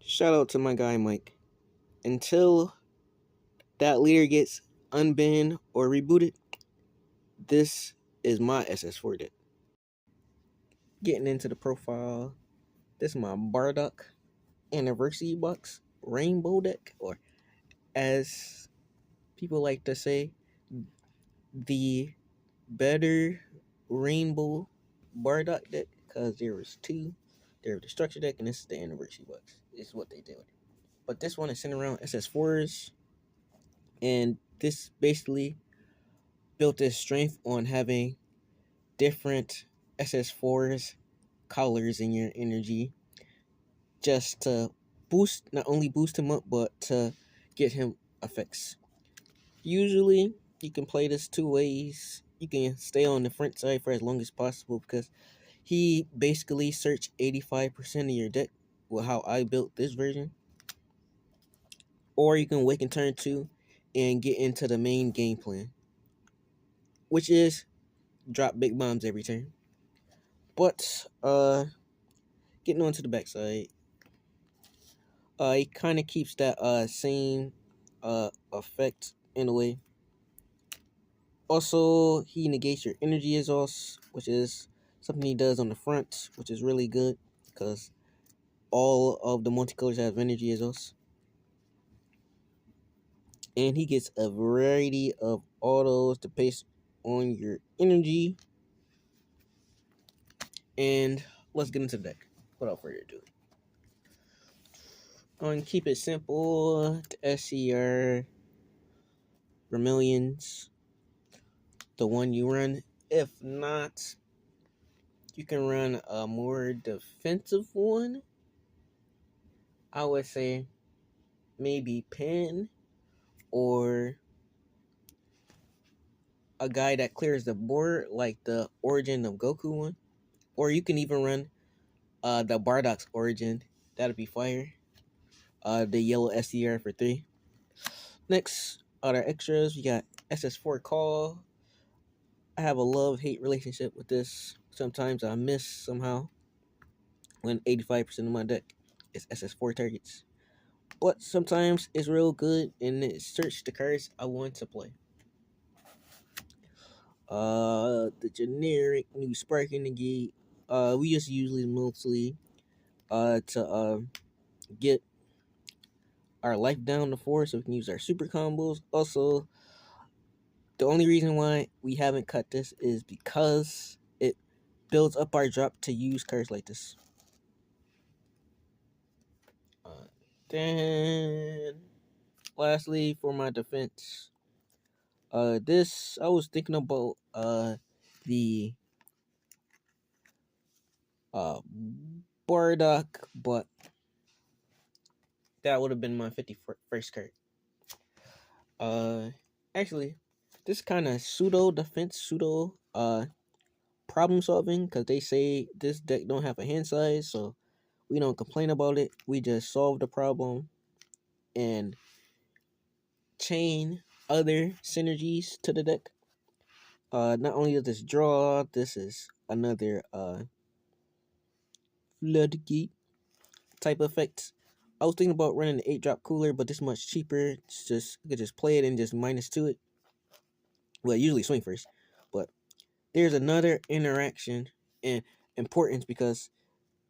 Shout out to my guy Mike. Until that leader gets unbanned or rebooted, this is my SS4 deck. Getting into the profile, this is my Bardock Anniversary Box Rainbow deck, or as people like to say, the better Rainbow Bardock deck, because there was two. There's the structure deck, and this is the Anniversary Box. This is what they did with it. But this one is centered around SS4s, and this basically built its strength on having different SS4s colors in your energy, just to not only boost him up, but to get him effects. Usually, you can play this two ways. You can stay on the front side for as long as possible, because he basically searched 85% of your deck with how I built this version. Or you can wait in turn 2 and get into the main game plan, which is drop big bombs every turn. But getting on to the backside, it kind of keeps that same effect in a way. Also, he negates your energy exhaust, which is something he does on the front, which is really good because all of the multicolors have energy exhaust. And he gets a variety of autos to base on your energy. And let's get into the deck without further ado. I'm going to keep it simple. The SCR Vermilions, the one you run. If not, you can run a more defensive one. I would say maybe Pen, or a guy that clears the board like the Origin of Goku one. Or you can even run the Bardock's Origin. That'd be fire. The yellow SCR for 3. Next, other extras, we got SS4 Call. I have a love-hate relationship with this. Sometimes I miss somehow when 85% of my deck is SS4 targets. But sometimes it's real good and it searches the cards I want to play. The generic new Spark in the Gate. We just usually mostly to get our life down to 4 so we can use our super combos. Also, the only reason why we haven't cut this is because it builds up our drop to use cards like this. Then, lastly, for my defense, this I was thinking about the Bardock, but that would have been my 51st card. Actually, this kind of pseudo defense, pseudo problem solving, because they say this deck don't have a hand size, so we don't complain about it. We just solve the problem and chain other synergies to the deck. Not only does this draw, this is another floodgate type effect. I was thinking about running the 8-drop cooler, but this much cheaper. It's just, you could just play it and just -2 it. Well, usually swing first, but there's another interaction and importance, because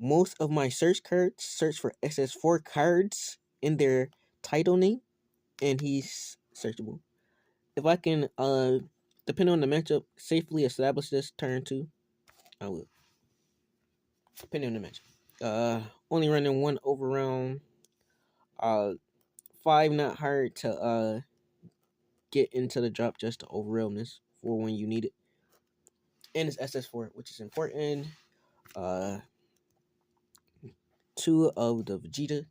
most of my search cards search for SS4 cards in their title name, and he's searchable. If I can, depending on the matchup, safely establish this turn 2, I will. Depending on the matchup. Only running 1 overround. 5 not hard to get into the drop just to overwhelm this for when you need it. And it's SS4, which is important. 2 of the Vegeta.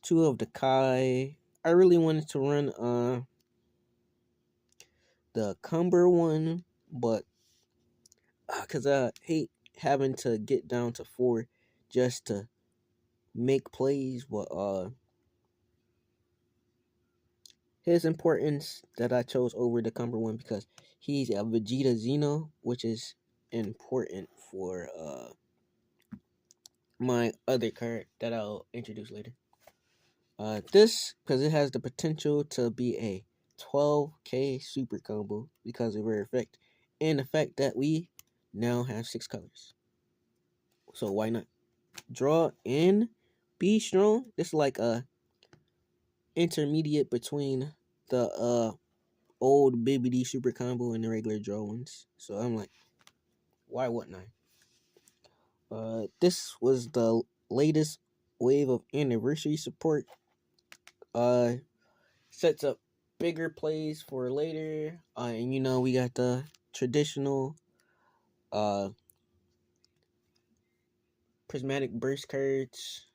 2 of the Kai. I really wanted to run the Cumber one, but because I hate having to get down to 4 just to make plays. But his importance that I chose over the Cumber one, because he's a Vegeta Xeno, which is important for my other card that I'll introduce later. This, because it has the potential to be a 12k super combo because of rare effect, and the fact that we now have 6 colors. So why not? Draw and be strong. This is like a intermediate between the old BBD super combo and the regular draw ones. So I'm like, why wouldn't I? This was the latest wave of anniversary support. Sets up bigger plays for later. And you know, we got the traditional prismatic burst cards.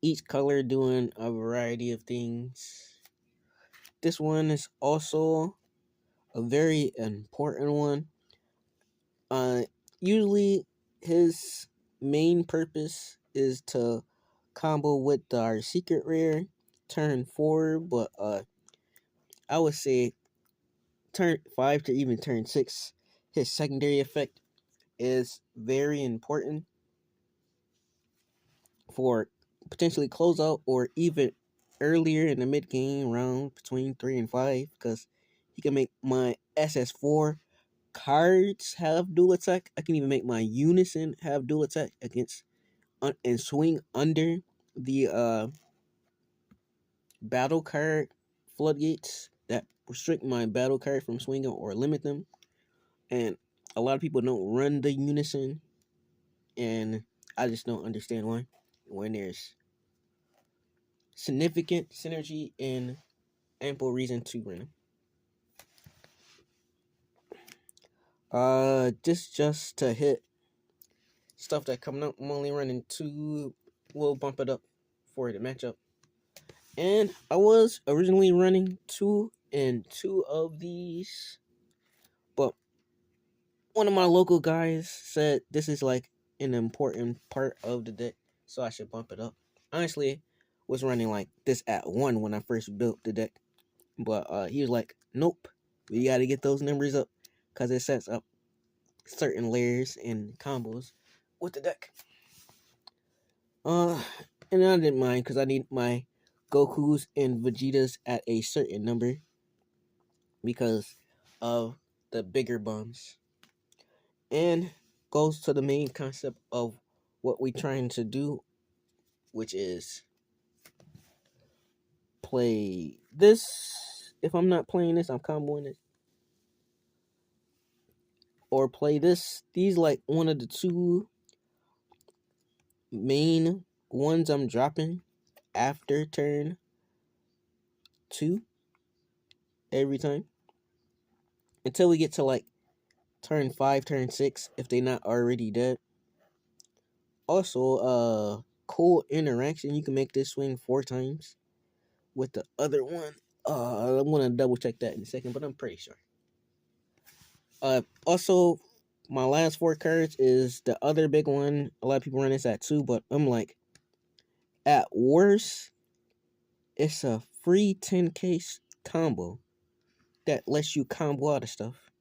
Each color doing a variety of things. This one is also a very important one. Usually his main purpose is to combo with our secret rare turn 4, but I would say turn 5 to even turn 6, his secondary effect is very important for potentially closeout or even earlier in the mid game round between 3 and 5, because he can make my SS4 cards have dual attack. I can even make my unison have dual attack against and swing under the battle card floodgates that restrict my battle card from swinging or limit them. And a lot of people don't run the unison, and I just don't understand why. When there's significant synergy and ample reason to run them. This just to hit stuff that coming up. I'm only running 2. We'll bump it up for the matchup. And I was originally running 2 and 2 of these, but one of my local guys said this is like an important part of the deck, so I should bump it up. Honestly, was running like this at 1 when I first built the deck, but he was like, nope, we got to get those numbers up because it sets up certain layers and combos with the deck. And I didn't mind because I need my Gokus and Vegetas at a certain number because of the bigger bombs. And goes to the main concept of what we're trying to do, which is play this. If I'm not playing this, I'm comboing it. Or play this. These like one of the 2 main ones I'm dropping after turn 2 every time. Until we get to like turn 5, turn 6, if they're not already dead. Also, cool interaction. You can make this swing 4 times with the other one. I'm gonna double check that in a second, but I'm pretty sure. Also, my last 4 cards is the other big one. A lot of people run this at 2, but I'm like, at worst, it's a free 10k combo that lets you combo out of stuff.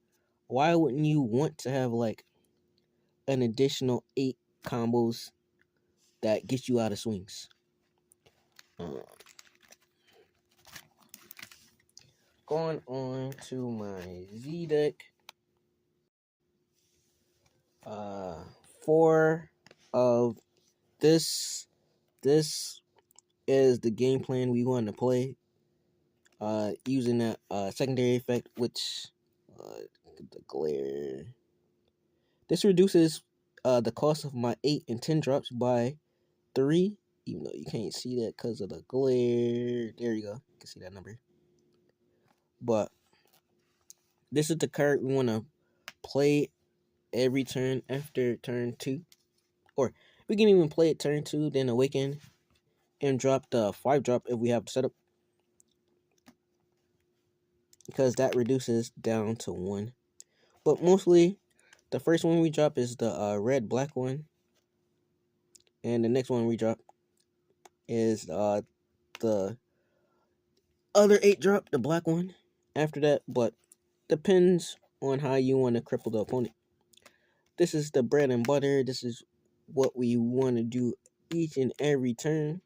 Why wouldn't you want to have like an additional 8 combos that get you out of swings? Going on to my Z deck. 4 of this is the game plan we want to play. Using that secondary effect, which the glare. This reduces the cost of my 8 and 10 drops by 3, even though you can't see that because of the glare. There you go. You can see that number. But this is the card we want to play every turn after turn 2. Or we can even play it turn 2, then awaken and drop the 5 drop if we have the setup. Because that reduces down to 1. But mostly, the first one we drop is the red black one. And the next one we drop is the other 8 drop, the black one. After that, but depends on how you want to cripple the opponent. this is the bread and butter. This is what we want to do each and every turn.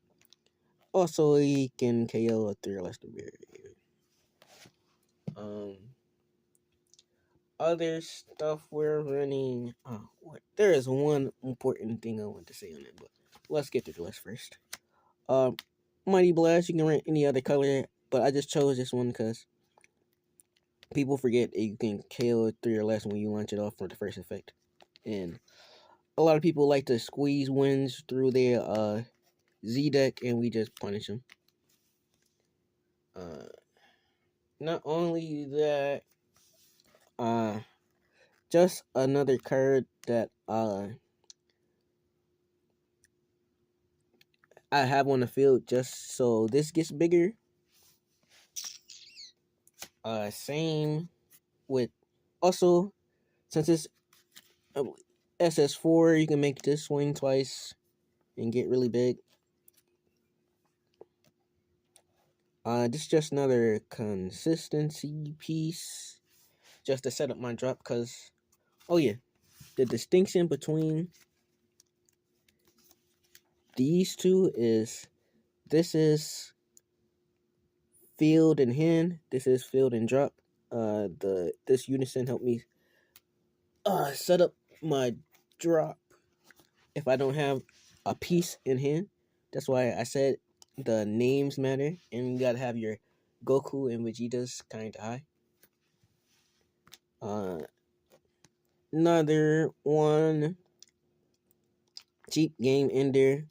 Also, he can KO a 3 or less to bear. Other stuff we're running. There is one important thing I want to say on it, but let's get to the list first. Mighty Blast, you can rent any other color, but I just chose this one because people forget that you can KO 3 or less when you launch it off for the first effect. And a lot of people like to squeeze wins through their Z deck, and we just punish them. Not only that, just another card that I have on the field just so this gets bigger. Same with also, since it's SS4, you can make this swing twice and get really big. This is just another consistency piece just to set up my drop, because oh yeah, the distinction between these two is this is field and hand, this is field and drop. This unison helped me set up my drop if I don't have a piece in hand. That's why I said the names matter, and you gotta have your Goku and Vegeta's kind of high. Another one cheap game ender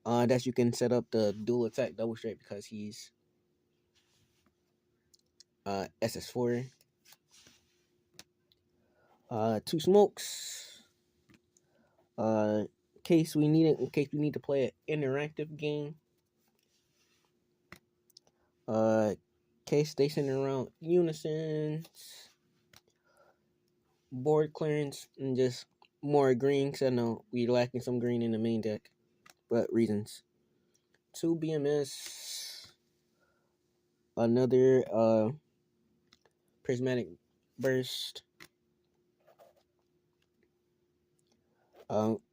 that you can set up the dual attack double strike because he's SS4. Two smokes. In case we need to play an interactive game. Case station around unisons, board clearance, and just more green, because I know we lacking some green in the main deck, but reasons. 2 BMS, another Prismatic Burst,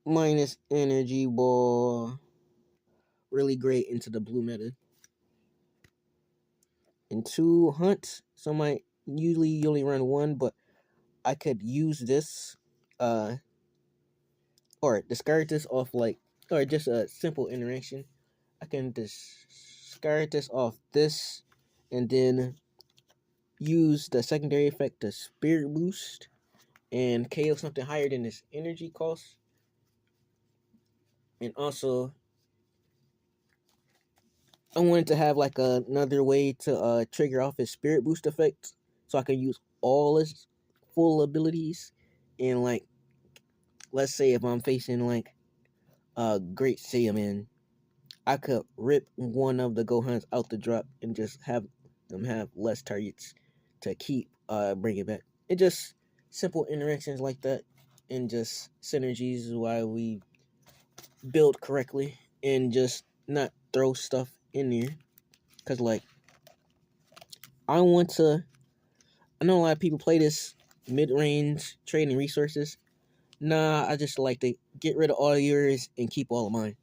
minus Energy Ball, really great into the blue meta. And 2 Hunt, so usually you only run 1, but I could use this, or discard this off, or just a simple interaction. I can discard this off this, and then use the secondary effect to Spirit Boost and KO something higher than this energy cost. And also, I wanted to have another way to trigger off his Spirit Boost effect, so I can use all his full abilities. And let's say if I'm facing Great Saiyaman, I could rip one of the Gohans out the drop and just have them have less targets to keep bring it back. It just simple interactions like that, and just synergies is why we build correctly and just not throw stuff in there. Cause I know a lot of people play this mid-range trading resources. Nah, I just like to get rid of all yours and keep all of mine.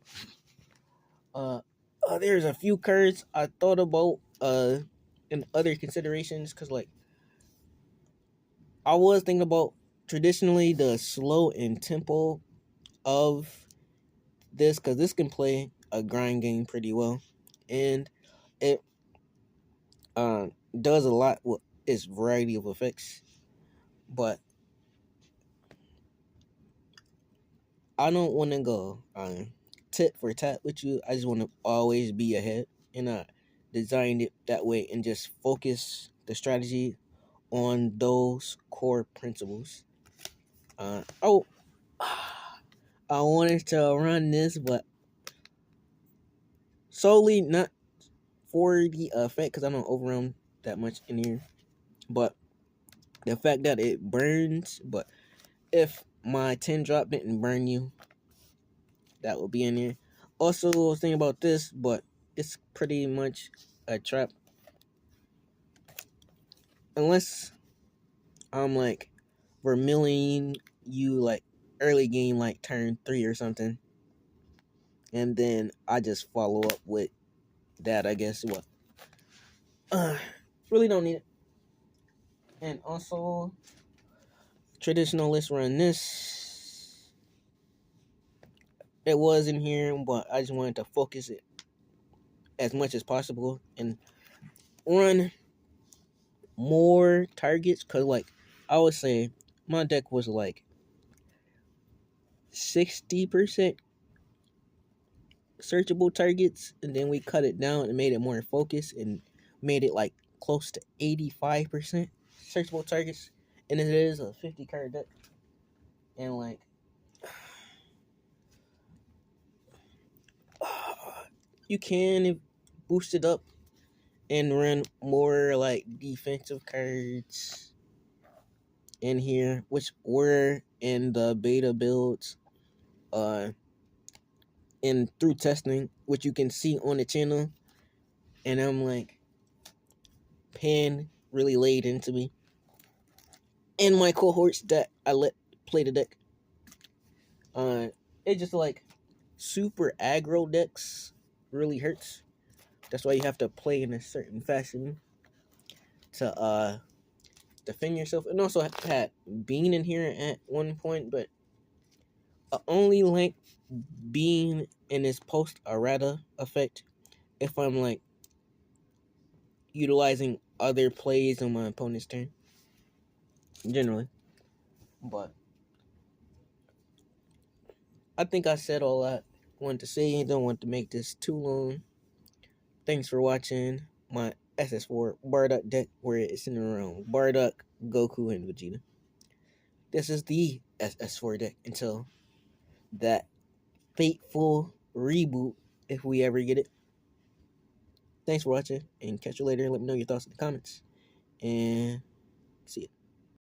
There's a few cards I thought about in other considerations, because I was thinking about traditionally the slow and tempo of this, because this can play a grind game pretty well, and it does a lot with its variety of effects. But I don't want to go tit for tat with you. I just want to always be ahead, and I designed it that way and just focus the strategy on those core principles. I wanted to run this, but solely not for the effect, because I don't overrun that much in here, but the fact that it burns. But if my 10 drop didn't burn you, that will be in here. Also, I was thinking about this, but it's pretty much a trap. Unless I'm vermilion you like early game, like turn 3 or something, and then I just follow up with that. I guess what really don't need it. And also, traditionalists run this. It was in here, but I just wanted to focus it as much as possible and run more targets. Cause like I would say, my deck was like 60% searchable targets, and then we cut it down and made it more focused and made it like close to 85% searchable targets. And it is a 50 card deck, and like you can boost it up and run more like defensive cards in here, which were in the beta builds, and through testing, which you can see on the channel. And I'm like, Pan really laid into me and my cohorts that I let play the deck. It just like super aggro decks really hurts. That's why you have to play in a certain fashion to defend yourself. And also had Bean in here at one point, but I only like Bean in his post errata effect if I'm like utilizing other plays on my opponent's turn. Generally. But I think I said all I wanted to say. Don't want to make this too long. Thanks for watching my SS4 Bardock deck, where it's in around Bardock, Goku, and Vegeta. This is the SS4 deck until that fateful reboot, if we ever get it. Thanks for watching, and catch you later. Let me know your thoughts in the comments, and see ya.